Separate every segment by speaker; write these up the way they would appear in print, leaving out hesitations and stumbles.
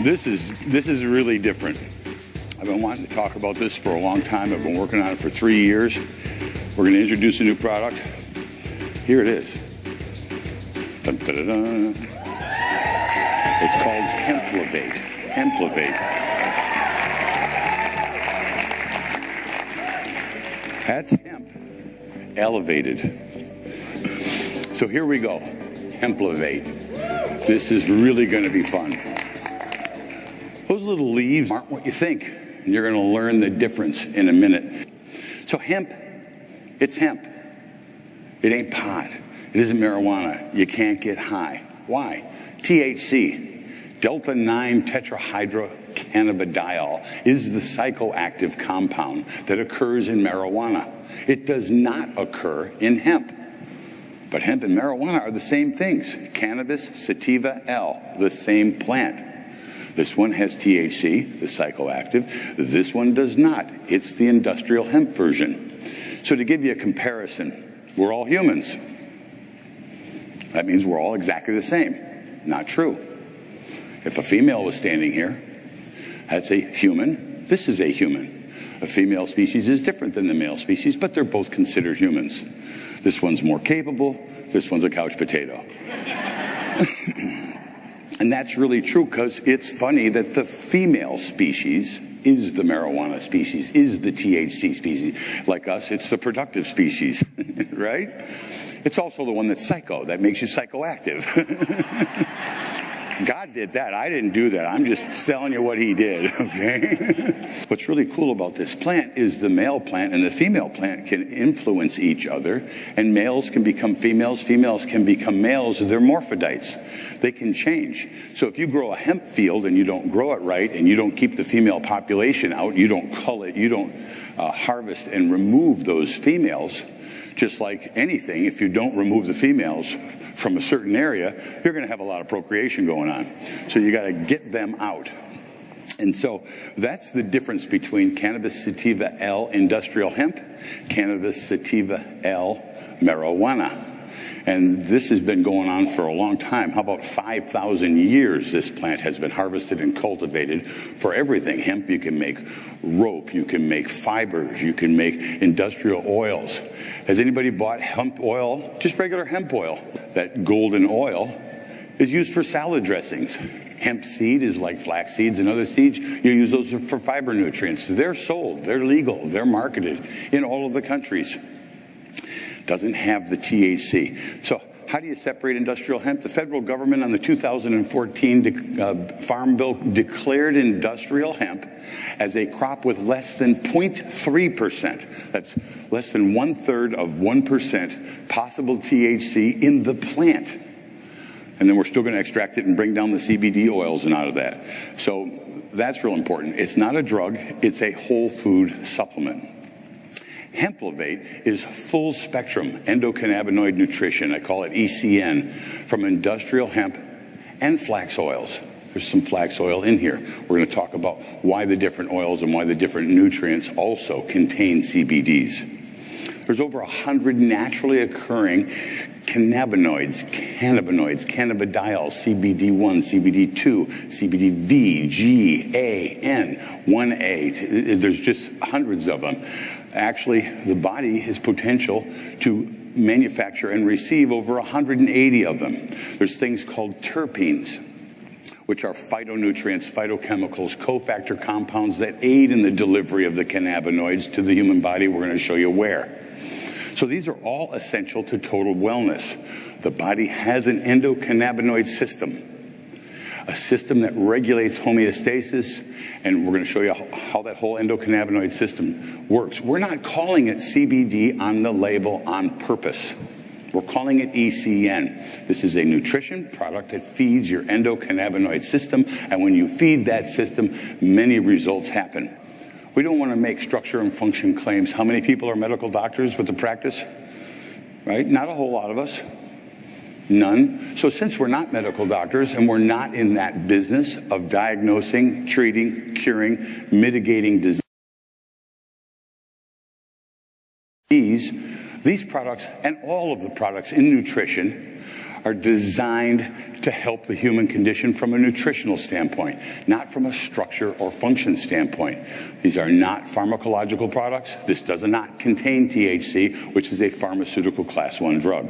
Speaker 1: This is really different. I've been wanting to talk about this for a long time. I've been working on it for 3 years. We're going to introduce a new product. Here it is. Dun, dun, dun, dun. It's called Hemplevate. Hemplevate. That's hemp elevated. So here we go. Hemplevate. This is really going to be fun. Those little leaves aren't what you think. And you're going to learn the difference in a minute. So hemp, it's hemp. It ain't pot. It isn't marijuana. You can't get high. Why? THC, delta-9 tetrahydrocannabidiol, is the psychoactive compound that occurs in marijuana. It does not occur in hemp. But hemp and marijuana are the same things. Cannabis sativa L, the same plant. This one has THC, the psychoactive. This one does not. It's the industrial hemp version. So to give you a comparison, we're all humans. That means we're all exactly the same. Not true. If a female was standing here, that's a human. This is a human. A female species is different than the male species, but they're both considered humans. This one's more capable. This one's a couch potato. And that's really true because it's funny that the female species is the marijuana species, is the THC species. Like us, it's the productive species, right? It's also the one that's psycho, that makes you psychoactive. God did that. I didn't do that. I'm just selling you what he did, okay? What's really cool about this plant is the male plant and the female plant can influence each other, and males can become females, females can become males. They're morphodites. They can change. So if you grow a hemp field and you don't grow it right and you don't keep the female population out, you don't cull it, you don't harvest and remove those females, just like anything, if you don't remove the females from a certain area, you're going to have a lot of procreation going on. So you got to get them out. And so that's the difference between cannabis sativa L industrial hemp, cannabis sativa L marijuana. And this has been going on for a long time. How about 5,000 years this plant has been harvested and cultivated for everything. Hemp, you can make rope, you can make fibers, you can make industrial oils. Has anybody bought hemp oil? Just regular hemp oil. That golden oil is used for salad dressings. Hemp seed is like flax seeds and other seeds. You use those for fiber nutrients. They're sold, they're legal, they're marketed in all of the countries. Doesn't have the THC. So how do you separate industrial hemp? The federal government on the 2014 Farm Bill declared industrial hemp as a crop with less than 0.3%. That's less than 1/3 of 1% possible THC in the plant. And then we're still going to extract it and bring down the CBD oils and out of that. So that's real important. It's not a drug. It's a whole food supplement. Hemplevate is full spectrum endocannabinoid nutrition. I call it ECN, from industrial hemp and flax oils. There's some flax oil in here. We're going to talk about why the different oils and why the different nutrients also contain CBDs. There's over 100 naturally occurring cannabinoids, cannabidiol, CBD1, CBD2, CBDV, G, A, N, 1A. There's just hundreds of them. Actually, the body has potential to manufacture and receive over 180 of them. There's things called terpenes, which are phytonutrients, phytochemicals, cofactor compounds that aid in the delivery of the cannabinoids to the human body. We're going to show you where. So these are all essential to total wellness. The body has an endocannabinoid system, a system that regulates homeostasis, and we're going to show you how that whole endocannabinoid system works. We're not calling it CBD on the label on purpose. We're calling it ECN. This is a nutrition product that feeds your endocannabinoid system, and when you feed that system, many results happen. We don't want to make structure and function claims. How many people are medical doctors with the practice? Right? Not a whole lot of us. None. So since we're not medical doctors and we're not in that business of diagnosing, treating, curing, mitigating disease, these products and all of the products in nutrition are designed to help the human condition from a nutritional standpoint, not from a structure or function standpoint. These are not pharmacological products. This does not contain THC, which is a pharmaceutical class 1 drug.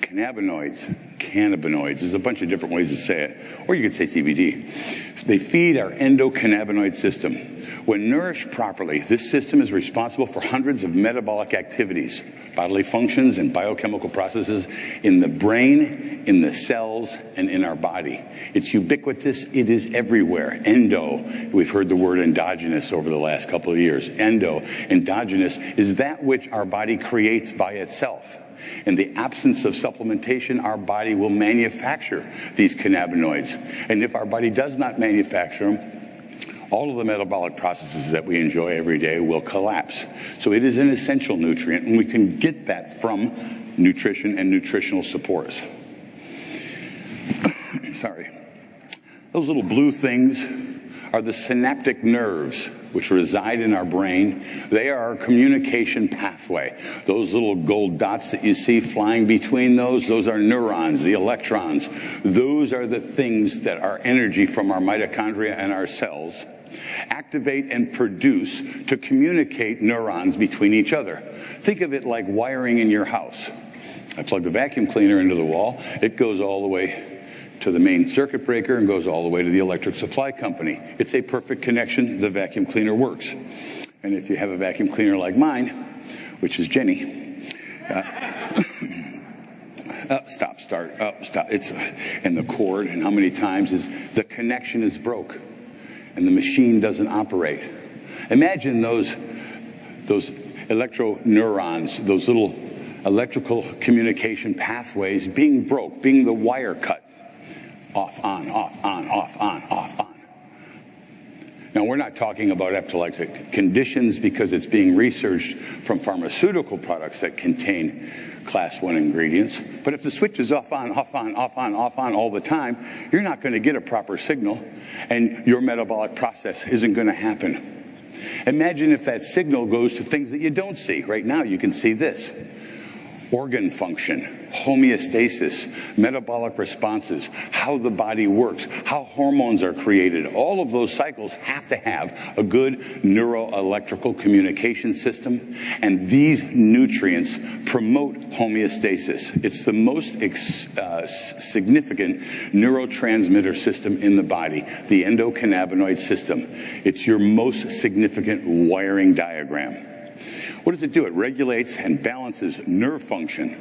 Speaker 1: Cannabinoids, there's a bunch of different ways to say it, or you could say CBD. They feed our endocannabinoid system. When nourished properly, this system is responsible for hundreds of metabolic activities, bodily functions and biochemical processes in the brain, in the cells, and in our body. It's ubiquitous. It is everywhere. Endo, we've heard the word endogenous over the last couple of years. Endogenous is that which our body creates by itself. In the absence of supplementation, our body will manufacture these cannabinoids. And if our body does not manufacture them, all of the metabolic processes that we enjoy every day will collapse. So it is an essential nutrient, and we can get that from nutrition and nutritional supports. Sorry. Those little blue things are the synaptic nerves, which reside in our brain. They are our communication pathway. Those little gold dots that you see flying between those are neurons, the electrons. Those are the things that are energy from our mitochondria and our cells activate and produce to communicate neurons between each other. Think of it like wiring in your house. I plug the vacuum cleaner into the wall. It goes all the way to the main circuit breaker and goes all the way to the electric supply company. It's a perfect connection. The vacuum cleaner works. And if you have a vacuum cleaner like mine, which is Jenny, stop. It's and the cord, and how many times is the connection is broke and the machine doesn't operate. Imagine those electroneurons, those little electrical communication pathways being broke, being the wire cut. Off, on, off, on, off, on, off, on. Now, we're not talking about epileptic conditions because it's being researched from pharmaceutical products that contain class 1 ingredients. But if the switch is off, on, off, on, off, on, off, on all the time, you're not going to get a proper signal, and your metabolic process isn't going to happen. Imagine if that signal goes to things that you don't see. Right now, you can see this. Organ function, homeostasis, metabolic responses, how the body works, how hormones are created. All of those cycles have to have a good neuroelectrical communication system, and these nutrients promote homeostasis. It's the most significant neurotransmitter system in the body, the endocannabinoid system. It's your most significant wiring diagram. What does it do? It regulates and balances nerve function,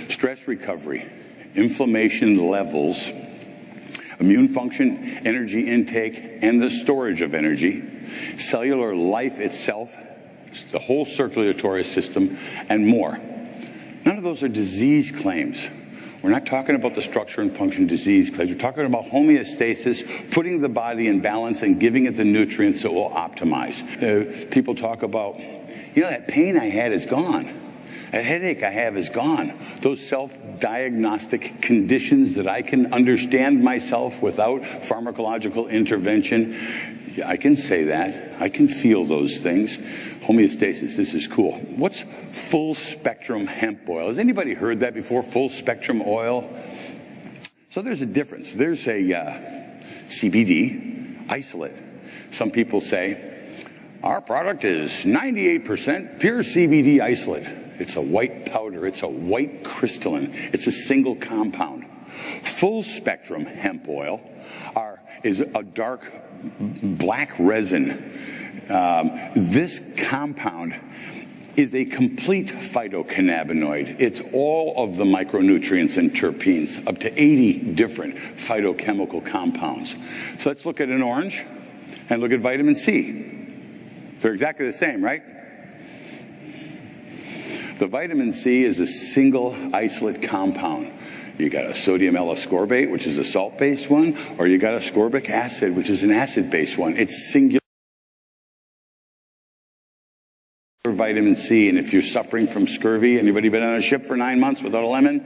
Speaker 1: stress recovery, inflammation levels, immune function, energy intake, and the storage of energy, cellular life itself, the whole circulatory system, and more. None of those are disease claims. We're not talking about the structure and function disease claims. We're talking about homeostasis, putting the body in balance and giving it the nutrients that will optimize. People talk about, that pain I had is gone. That headache I have is gone. Those self-diagnostic conditions that I can understand myself without pharmacological intervention, I can say that. I can feel those things. Homeostasis, this is cool. What's full spectrum hemp oil? Has anybody heard that before, full spectrum oil? So there's a difference. There's a CBD isolate. Some people say, our product is 98% pure CBD isolate. It's a white powder. It's a white crystalline. It's a single compound. Full spectrum hemp oil is a dark black resin. This compound is a complete phytocannabinoid. It's all of the micronutrients and terpenes, up to 80 different phytochemical compounds. So let's look at an orange and look at vitamin C. They're exactly the same, right? The vitamin C is a single isolate compound. You got a sodium L-ascorbate, which is a salt-based one, or you got ascorbic acid, which is an acid-based one. It's singular vitamin C, and if you're suffering from scurvy, anybody been on a ship for 9 months without a lemon?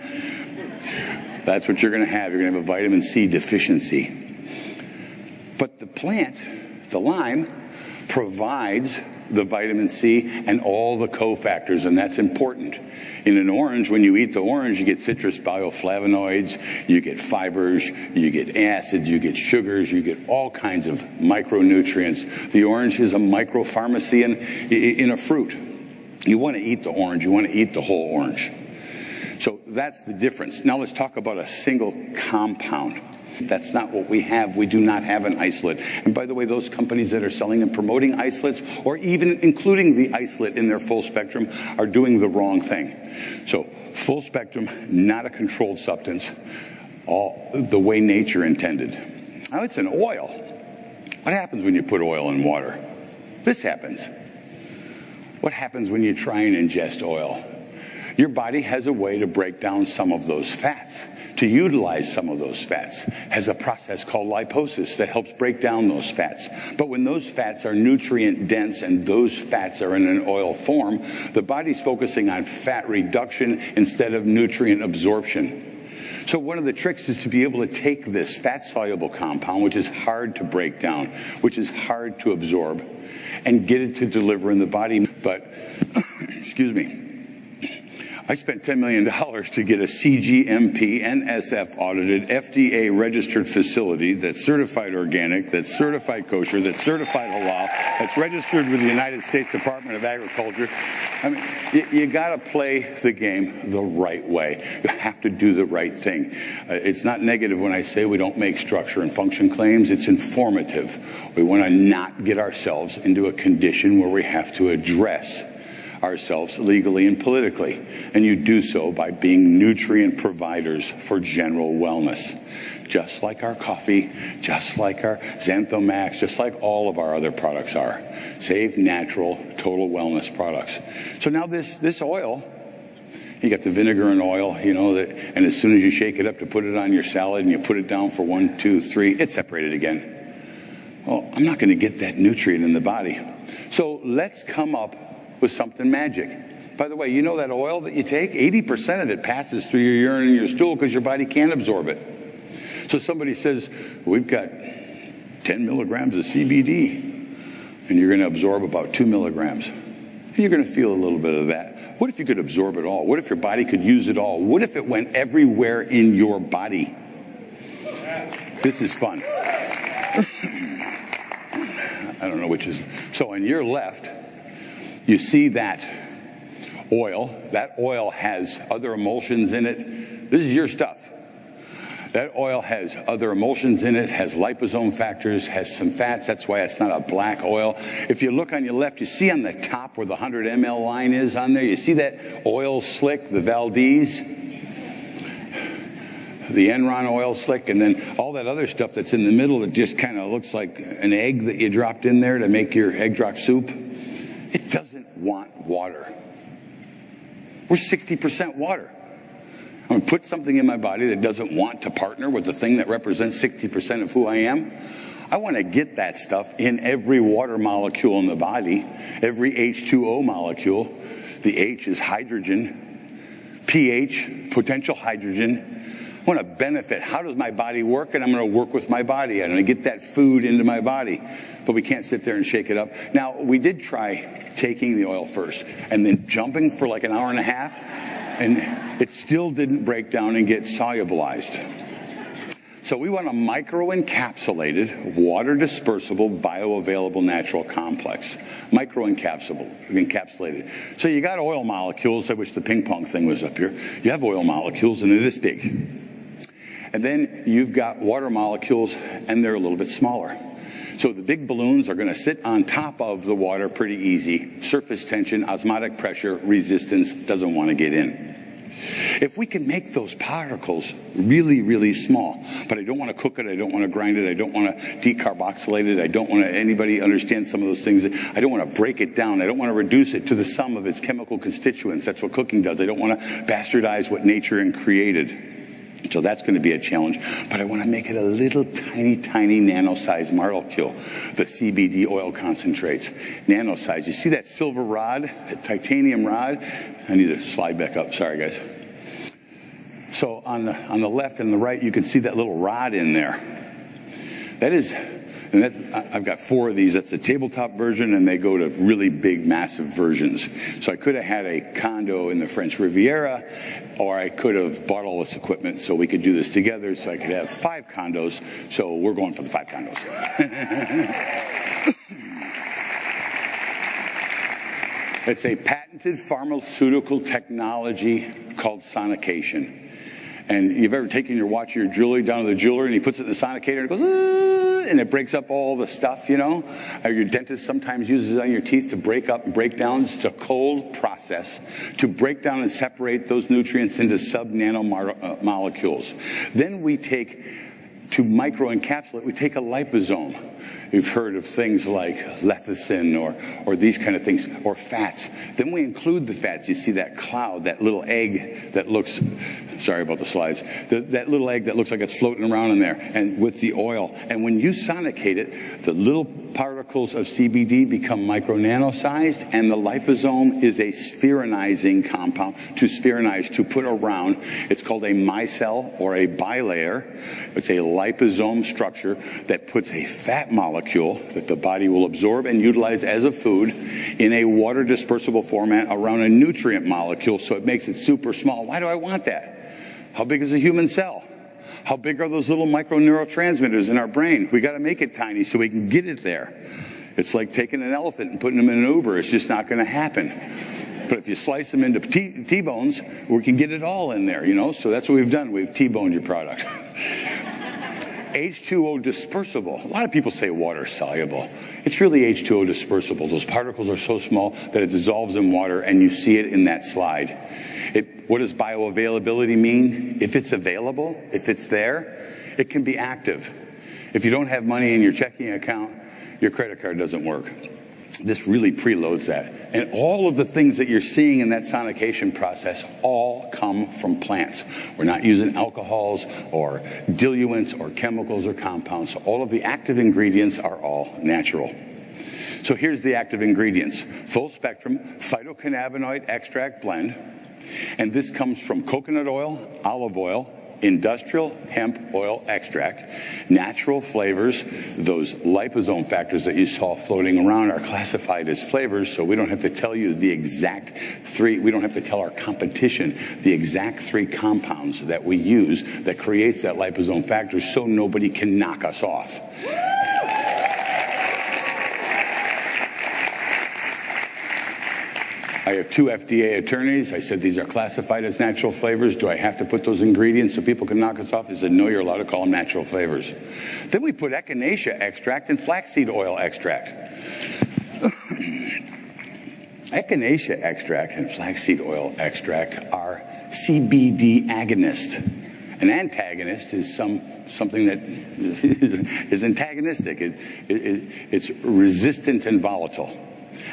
Speaker 1: That's what you're going to have. You're going to have a vitamin C deficiency. But the plant, the lime, provides the vitamin C, and all the cofactors, and that's important. In an orange, when you eat the orange, you get citrus bioflavonoids, you get fibers, you get acids, you get sugars, you get all kinds of micronutrients. The orange is a micropharmacy in a fruit. You want to eat the orange, you want to eat the whole orange. So that's the difference. Now let's talk about a single compound. That's not what we have. We do not have an isolate. And by the way, those companies that are selling and promoting isolates, or even including the isolate in their full spectrum, are doing the wrong thing. So full spectrum, not a controlled substance, all the way nature intended. Now it's an oil. What happens when you put oil in water? This happens. What happens when you try and ingest oil? Your body has a way to break down some of those fats, to utilize some of those fats. Has a process called lipolysis that helps break down those fats. But when those fats are nutrient dense and those fats are in an oil form, the body's focusing on fat reduction instead of nutrient absorption. So one of the tricks is to be able to take this fat-soluble compound, which is hard to break down, which is hard to absorb, and get it to deliver in the body. But, excuse me, I spent $10 million to get a CGMP, NSF audited, FDA registered facility that's certified organic, that's certified kosher, that's certified halal, that's registered with the United States Department of Agriculture. I mean, you got to play the game the right way. You have to do the right thing. It's not negative when I say we don't make structure and function claims. It's informative. We want to not get ourselves into a condition where we have to address ourselves legally and politically. And you do so by being nutrient providers for general wellness. Just like our coffee, just like our Xanthomax, just like all of our other products are. Safe, natural, total wellness products. So now this oil, you got the vinegar and oil, and as soon as you shake it up to put it on your salad and you put it down for 1, 2, 3, it's separated again. Well, I'm not going to get that nutrient in the body. So let's come up with something magic. By the way, you know that oil that you take, 80% of it passes through your urine and your stool because your body can't absorb it. So somebody says, we've got 10 milligrams of CBD, and you're going to absorb about 2 milligrams. And you're going to feel a little bit of that. What if you could absorb it all? What if your body could use it all? What if it went everywhere in your body? This is fun. I don't know which is. So on your left, you see that oil. That oil has other emulsions in it. This is your stuff. That oil has other emulsions in it, has liposome factors, has some fats. That's why it's not a black oil. If you look on your left, you see on the top where the 100 ml line is on there, you see that oil slick, the Valdez, the Enron oil slick, and then all that other stuff that's in the middle that just kind of looks like an egg that you dropped in there to make your egg drop soup. It doesn't want water. We're 60% water. I'm going to put something in my body that doesn't want to partner with the thing that represents 60% of who I am. I want to get that stuff in every water molecule in the body, every H2O molecule. The H is hydrogen, pH, potential hydrogen. I want to benefit. How does my body work? And I'm going to work with my body. I'm going to get that food into my body. But we can't sit there and shake it up. Now, we did try taking the oil first and then jumping for like an hour and a half, and it still didn't break down and get solubilized. So we want a microencapsulated, water-dispersible, bioavailable natural complex. Microencapsulated. So you got oil molecules, I wish the ping pong thing was up here. You have oil molecules, and they're this big. And then you've got water molecules, and they're a little bit smaller. So the big balloons are going to sit on top of the water pretty easy. Surface tension, osmotic pressure, resistance doesn't want to get in. If we can make those particles really, really small, but I don't want to cook it, I don't want to grind it, I don't want to decarboxylate it, I don't want to, anybody understand some of those things, I don't want to break it down, I don't want to reduce it to the sum of its chemical constituents. That's what cooking does. I don't want to bastardize what nature created. So that's going to be a challenge. But I want to make it a little tiny, tiny nano-sized molecule, the CBD oil concentrates. Nano-sized. You see that silver rod, that titanium rod? I need to slide back up. Sorry, guys. So on the left and the right, you can see that little rod in there. That is And I've got 4 of these. That's a tabletop version, and they go to really big, massive versions. So I could have had a condo in the French Riviera, or I could have bought all this equipment so we could do this together, so I could have 5 condos. So we're going for the 5 condos. It's a patented pharmaceutical technology called sonication. And you've ever taken your watch or your jewelry down to the jeweler and he puts it in the sonicator and it goes, and it breaks up all the stuff, you know? Or your dentist sometimes uses it on your teeth to break up and break down. It's a cold process to break down and separate those nutrients into sub-nanomolecules. Then we take, to microencapsulate, we take a liposome. You've heard of things like lecithin or these kind of things, or fats. Then we include the fats. You see that cloud, that little egg that looks, sorry about the slides, that little egg that looks like it's floating around in there, and with the oil. And when you sonicate it, the little particles of CBD become micro-nano-sized, and the liposome is a spheronizing compound, to spheronize, to put around. It's called a micelle or a bilayer. It's a liposome structure that puts a fat molecule that the body will absorb and utilize as a food in a water dispersible format around a nutrient molecule, so it makes it super small. Why do I want that? How big is a human cell? How big are those little micro-neurotransmitters in our brain? We got to make it tiny so we can get it there. It's like taking an elephant and putting them in an Uber. It's just not going to happen. But if you slice them into T-bones, we can get it all in there, you know? So that's what we've done. We've T-boned your product. H2O dispersible. A lot of people say water soluble. It's really H2O dispersible. Those particles are so small that it dissolves in water, and you see it in that slide. What does bioavailability mean? If it's available, if it's there, it can be active. If you don't have money in your checking account, your credit card doesn't work. This really preloads that. And all of the things that you're seeing in that sonication process all come from plants. We're not using alcohols or diluents or chemicals or compounds. So all of the active ingredients are all natural. So here's the active ingredients. Full spectrum phytocannabinoid extract blend. And this comes from coconut oil, olive oil, industrial hemp oil extract, natural flavors. Those liposome factors that you saw floating around are classified as flavors, so we don't have to tell you the exact 3, we don't have to tell our competition the exact 3 compounds that we use that creates that liposome factor, so nobody can knock us off. I have 2 FDA attorneys. I said, these are classified as natural flavors. Do I have to put those ingredients so people can knock us off? He said, no, you're allowed to call them natural flavors. Then we put Echinacea Extract and Flaxseed Oil Extract. Echinacea Extract and Flaxseed Oil Extract are CBD agonists. An antagonist is something that is antagonistic. It's resistant and volatile.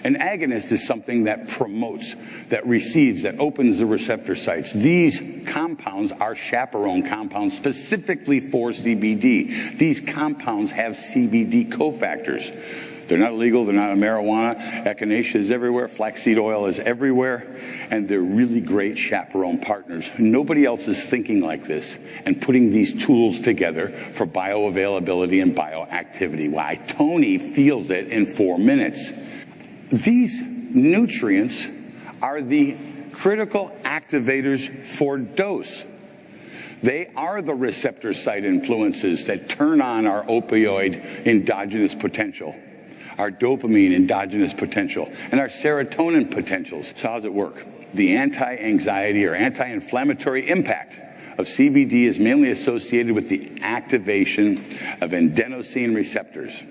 Speaker 1: An agonist is something that promotes, that receives, that opens the receptor sites. These compounds are chaperone compounds specifically for CBD. These compounds have CBD cofactors. They're not illegal, they're not a marijuana. Echinacea is everywhere, flaxseed oil is everywhere, and they're really great chaperone partners. Nobody else is thinking like this and putting these tools together for bioavailability and bioactivity. Why? Tony feels it in 4 minutes. These nutrients are the critical activators for dose. They are the receptor site influences that turn on our opioid endogenous potential, our dopamine endogenous potential, and our serotonin potentials. So how does it work? The anti-anxiety or anti-inflammatory impact of CBD is mainly associated with the activation of adenosine receptors.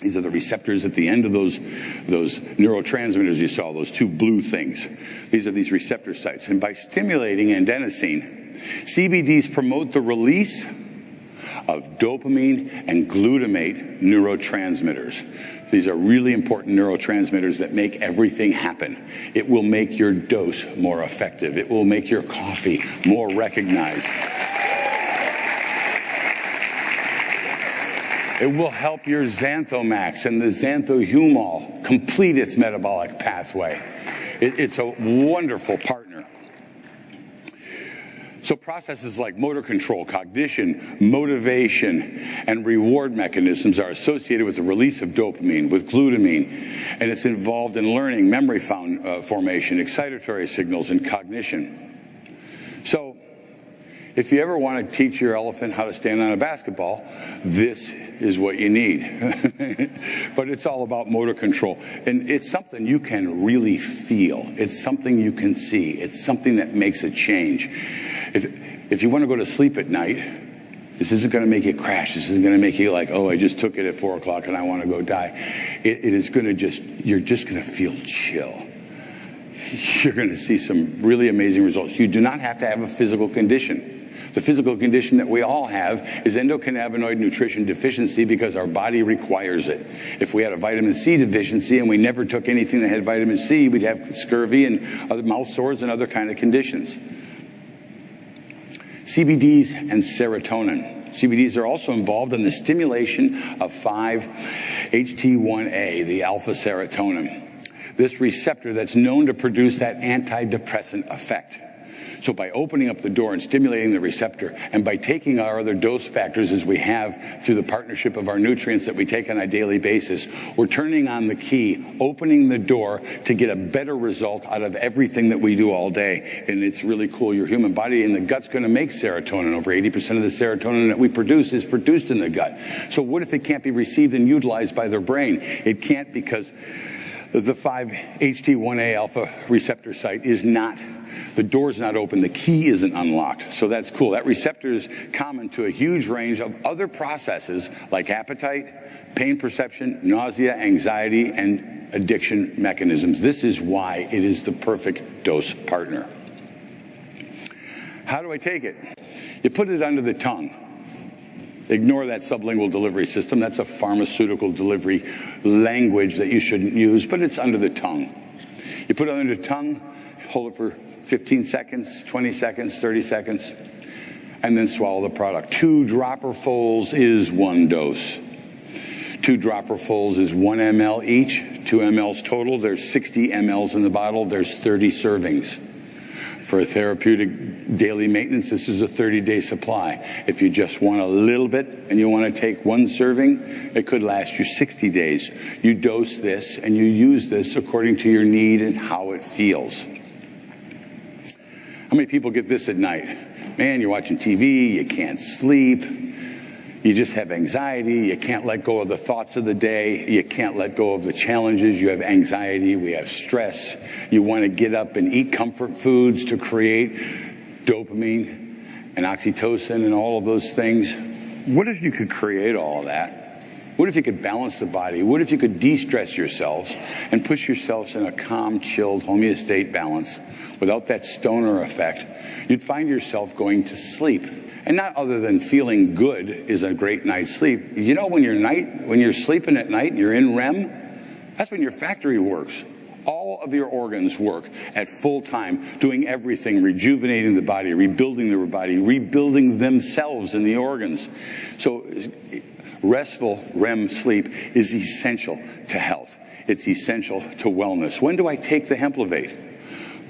Speaker 1: These are the receptors at the end of those neurotransmitters you saw, those 2 blue things. These are these receptor sites. And by stimulating adenosine, CBDs promote the release of dopamine and glutamate neurotransmitters. These are really important neurotransmitters that make everything happen. It will make your dose more effective. It will make your coffee more recognized. It will help your Xanthomax and the Xanthohumol complete its metabolic pathway. It's a wonderful partner. So processes like motor control, cognition, motivation, and reward mechanisms are associated with the release of dopamine, with glutamine, and it's involved in learning, memory formation, excitatory signals, and cognition. So if you ever want to teach your elephant how to stand on a basketball, this is what you need. But it's all about motor control. And it's something you can really feel. It's something you can see. It's something that makes a change. If you want to go to sleep at night, this isn't going to make you crash. This isn't going to make you like, oh, I just took it at 4 o'clock and I want to go die. It is going to you're just going to feel chill. You're going to see some really amazing results. You do not have to have a physical condition. The physical condition that we all have is endocannabinoid nutrition deficiency because our body requires it. If we had a vitamin C deficiency and we never took anything that had vitamin C, we'd have scurvy and other mouth sores and other kind of conditions. CBDs and serotonin. CBDs are also involved in the stimulation of 5-HT1A, the alpha serotonin. This receptor that's known to produce that antidepressant effect. So by opening up the door and stimulating the receptor, and by taking our other dose factors as we have through the partnership of our nutrients that we take on a daily basis, we're turning on the key, opening the door to get a better result out of everything that we do all day. And it's really cool. Your human body and the gut's going to make serotonin. Over 80% of the serotonin that we produce is produced in the gut. So what if it can't be received and utilized by their brain? It can't, because the 5-HT1A alpha receptor site is not, the door's not open, the key isn't unlocked. So that's cool. That receptor is common to a huge range of other processes like appetite, pain perception, nausea, anxiety, and addiction mechanisms. This is why it is the perfect dose partner. How do I take it? You put it under the tongue. Ignore that sublingual delivery system. That's a pharmaceutical delivery language that you shouldn't use, but it's under the tongue. You put it under the tongue, hold it for 15 seconds, 20 seconds, 30 seconds, and then swallow the product. 2 dropperfuls is 1 dose. 2 dropperfuls is 1 ml each, 2 mLs total. There's 60 mLs in the bottle. There's 30 servings. For a therapeutic daily maintenance, this is a 30-day supply. If you just want a little bit and you want to take 1 serving, it could last you 60 days. You dose this and you use this according to your need and how it feels. How many people get this at night? Man, you're watching TV, you can't sleep, you just have anxiety, you can't let go of the thoughts of the day, you can't let go of the challenges, you have anxiety, we have stress, you want to get up and eat comfort foods to create dopamine and oxytocin and all of those things. What if you could create all of that? What if you could balance the body? What if you could de-stress yourselves and push yourselves in a calm, chilled, homeostatic balance without that stoner effect? You'd find yourself going to sleep. And not other than feeling good is a great night's sleep. You know, when you're sleeping at night and you're in REM, that's when your factory works. All of your organs work at full time, doing everything, rejuvenating the body, rebuilding the body, rebuilding themselves in the organs. So restful REM sleep is essential to health. It's essential to wellness. When do I take the Hemplevate?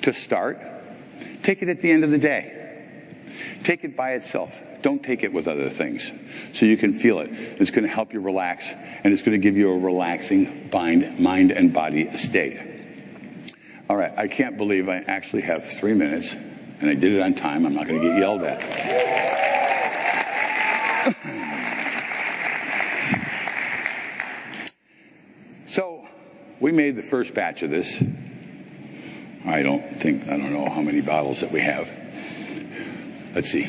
Speaker 1: To start, take it at the end of the day. Take it by itself. Don't take it with other things. So you can feel it. It's going to help you relax, and it's going to give you a relaxing mind and body state. All right, I can't believe I actually have 3 minutes, and I did it on time. I'm not going to get yelled at. So we made the first batch of this. I don't know how many bottles that we have. Let's see.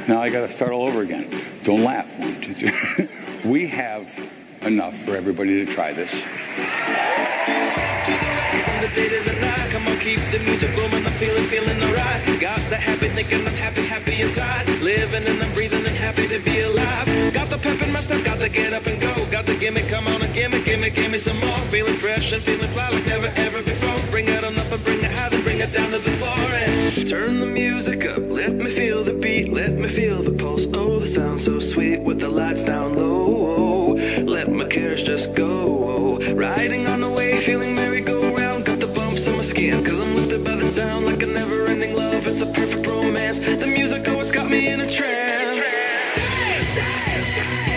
Speaker 1: Now I got to start all over again. Don't laugh. 1, 2, 3. We have enough for everybody to try this. From the day to the night, come on, keep the music booming. I'm feeling alright. Got the happy thinking, I'm happy inside. Living and I'm breathing and happy to be alive. Got the pep in my step, got the get up and go. Got the gimme, come on and gimme some more. Feeling fresh and feeling fly like never ever before. Bring it on up and bring it high, then bring it down to the floor. And turn the music up, let me feel the beat, let me feel the pulse. Oh, the sound so sweet with the lights down low. Let my cares just go. Riding on the wave, feeling merry-go-round. Got the bumps on my skin, cause I'm lifted by the sound like a never-ending
Speaker 2: dance, dance, dance.